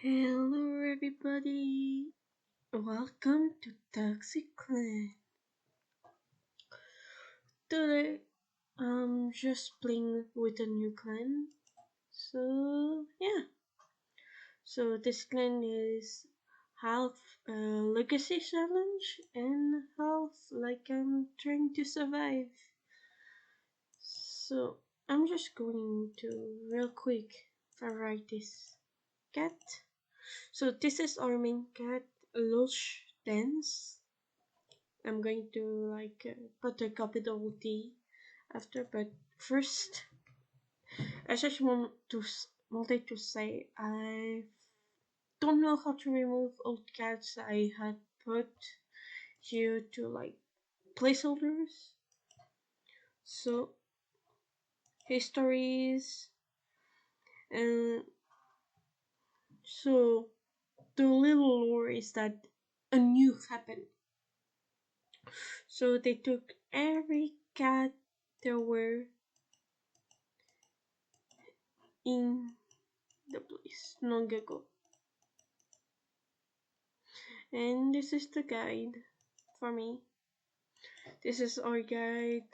Hello everybody, welcome to ToxicClan. Today I'm just playing with a new clan. So yeah, so this clan is half a legacy challenge and half like I'm trying to survive. So I'm just going to real quick write this cat. So this is our main cat, Lush Dance. I'm going to put a capital D after, but first I just wanted to say I don't know how to remove old cats I had put here to like placeholders. So histories and so the little lore is that a nuke happened. So they took every cat there were in the place long ago. And this is the guide for me. This is our guide.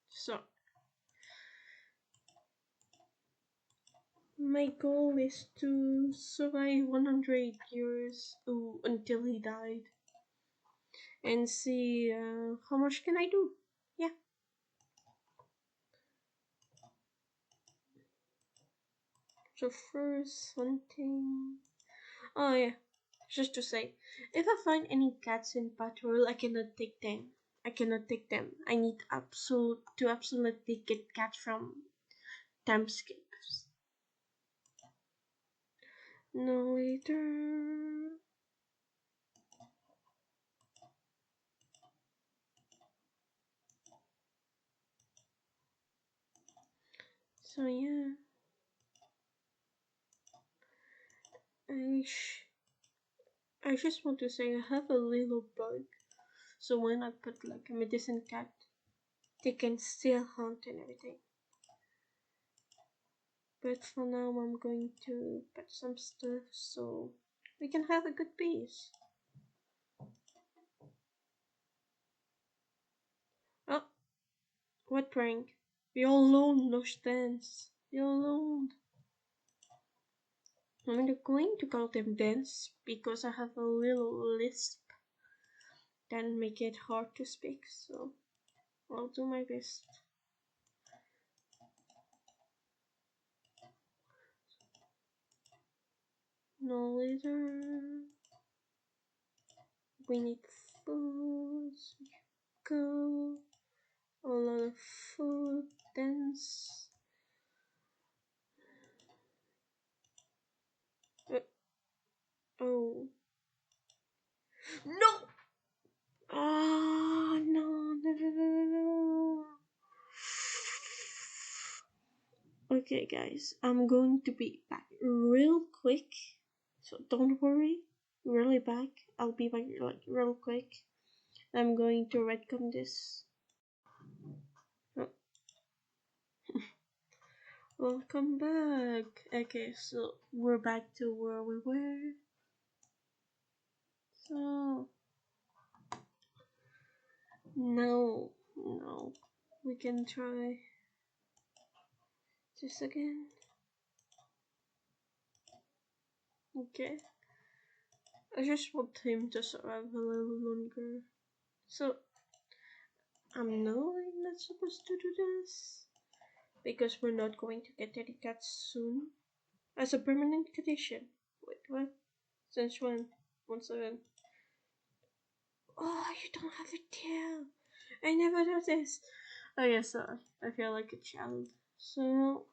So my goal is to survive 100 years until he died and see how much can I do. Yeah. So first one thing. Oh yeah, just to say, if I find any cats in patrol, I cannot take them. I need to absolutely get cats from timescapes. No later. So yeah, I I just want to say I have a little bug. So when I put like a medicine cat, they can still hunt and everything. But for now, I'm going to put some stuff so we can have a good peace. Oh, what prank? You're alone, no dance. You're alone. I'm going to call them dance because I have a little lisp that make it hard to speak. So I'll do my best. No later. We need food. Go. A lot of food. Dance. Oh. No! Oh, no. Okay, guys, I'm going to be back real quick. So don't worry, really back. I'll be back like real quick. I'm going to retcon this. Oh. Welcome back. Okay, so we're back to where we were. So no, we can try this again. Okay, I just want him to survive a little longer. So I'm not supposed to do this because we're not going to get any cats soon as a permanent condition. Wait, what? Since when? 1-7. Oh, you don't have a tail. I never noticed. Oh yeah, sorry. I feel like a child. So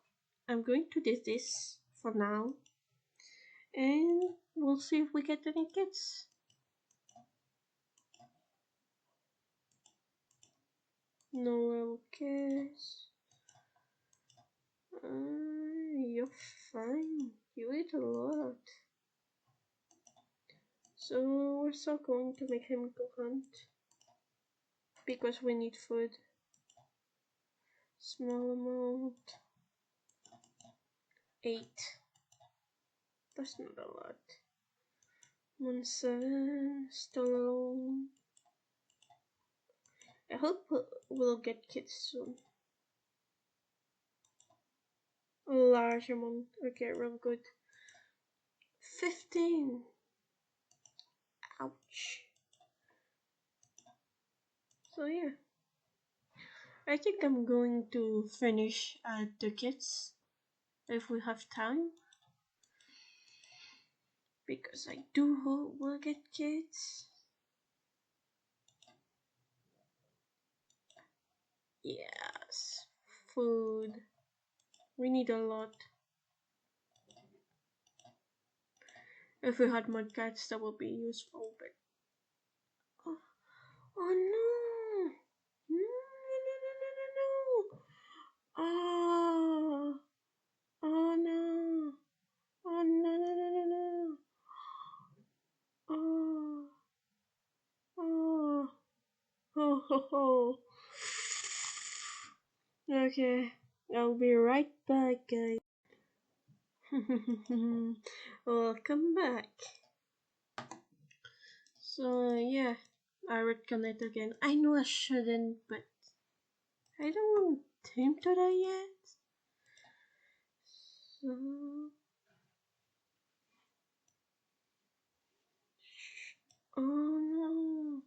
I'm going to do this for now, and we'll see if we get any kids. No real kids. You're fine. You eat a lot. So we're still going to make him go hunt because we need food. Small amount. 8. That's not a lot. 1-7, still alone. I hope we'll get kids soon. A large amount. Okay, real good. 15. Ouch. So yeah. I think I'm going to finish the kids if we have time. Because I do hope we'll get kids. Yes. Food. We need a lot. If we had more cats, that would be useful, but... Oh, oh no! No, no, no, no, no, no! Oh! Oh no! Oh no, no, no, no, no! Oh! Oh! Oh, ho, ho. Okay, I'll be right back, guys. Welcome back. So yeah, I reconnect again. I know I shouldn't, but I don't want him to die yet. So oh no.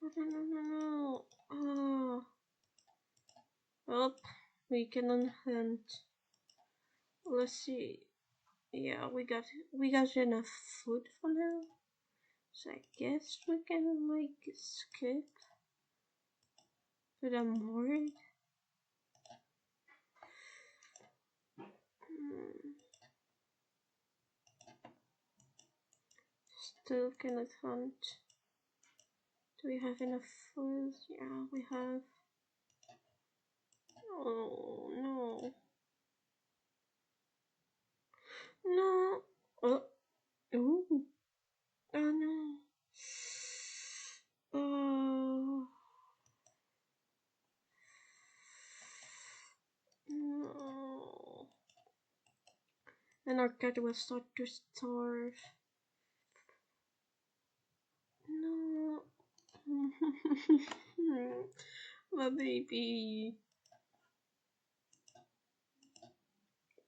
No, no, no, no, no. Oh. Well, we can hunt. Let's see. Yeah, we got enough food for now. So I guess we can like skip. But I'm worried. Hmm. Still cannot hunt. Do we have enough food? Yeah, we have. Oh no. No. Oh. Ooh. Oh no. Oh. No. And our cat will start to starve. No. My baby.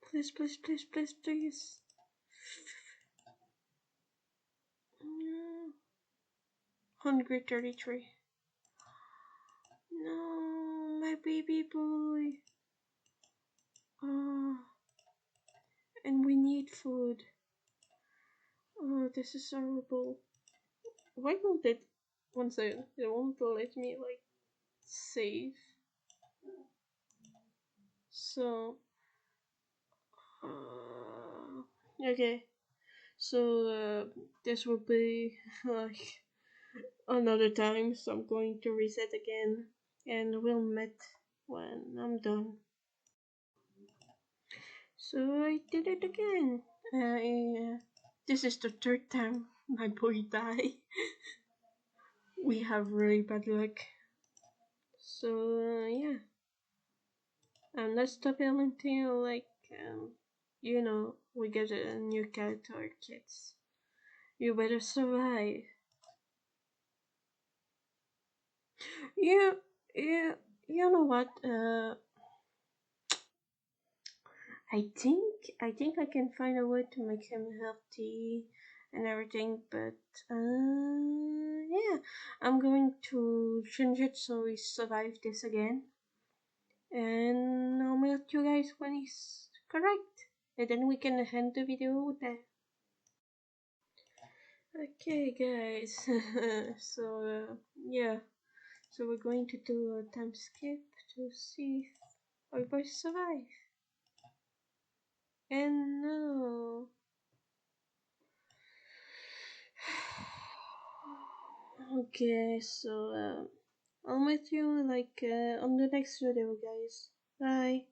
Please, please, please, please, please. No. Hungry 33. No, my baby boy. Oh, and we need food. Oh, this is horrible. Why won't it? One second. It won't let me like save. So, okay. So this will be like another time. So I'm going to reset again, and we'll meet when I'm done. So I did it again. This is the third time my boy died. We have really bad luck. So yeah, I'm not stopping until like you know, we get a new cat or kids. You better survive. Yeah, yeah. You know what? I think I can find a way to make him healthy and everything, but yeah, I'm going to change it so he survive this again, and I'll meet you guys when he's correct, and then we can end the video there. Okay, guys. So yeah, so we're going to do a time skip to see if our boys survive. And no. Okay, so I'll meet you like on the next video, guys. Bye.